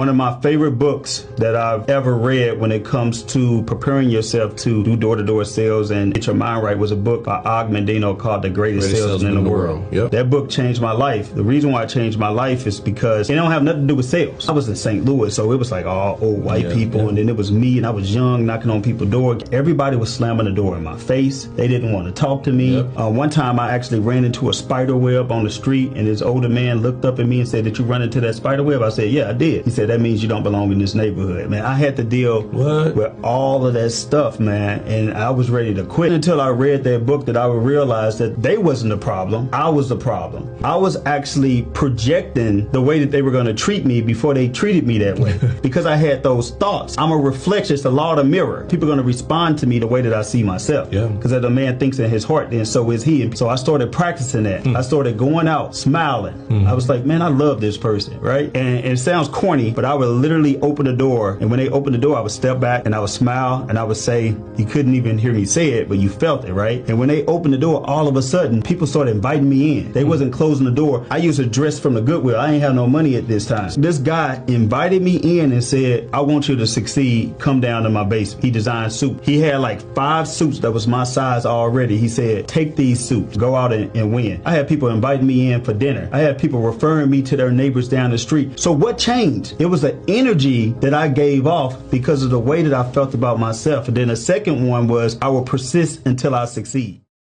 One of my favorite books that I've ever read when it comes to preparing yourself to do door-to-door sales and get your mind right was a book by Og Mandino called The Greatest Salesman in the World. Yep. That book changed my life. The reason why it changed my life is because it don't have nothing to do with sales. I was in St. Louis, so it was like all old white people, and then it was me, and I was young, knocking on people's door. Everybody was slamming the door in my face. They didn't want to talk to me. One time I actually ran into a spider web on the street, and this older man looked up at me and said, "Did you run into that spider web?" I said, "Yeah, I did." He said, "That means you don't belong in this neighborhood." Man, I had to deal with all of that stuff, man, and I was ready to quit until I read that book that I would realize that they wasn't the problem. I was the problem. I was actually projecting the way that they were going to treat me before they treated me that way because I had those thoughts. I'm a reflection. It's the law of the mirror. People are going to respond to me the way that I see myself. Because as a man thinks in his heart, then so is he. And so I started practicing that. I started going out, smiling. I was like, man, I love this person, right? And it sounds corny, but I would literally open the door, and when they opened the door, I would step back and I would smile and I would say, you couldn't even hear me say it, but you felt it, right? And when they opened the door, all of a sudden, people started inviting me in. They wasn't closing the door. I used a dress from the Goodwill. I ain't have no money at this time. This guy invited me in and said, I want you to succeed. Come down to my basement. He designed suits. He had like 5 suits that was my size already. He said, take these suits, go out and win. I had people inviting me in for dinner. I had people referring me to their neighbors down the street. So what changed? It was the energy that I gave off because of the way that I felt about myself. And then the second one was I will persist until I succeed.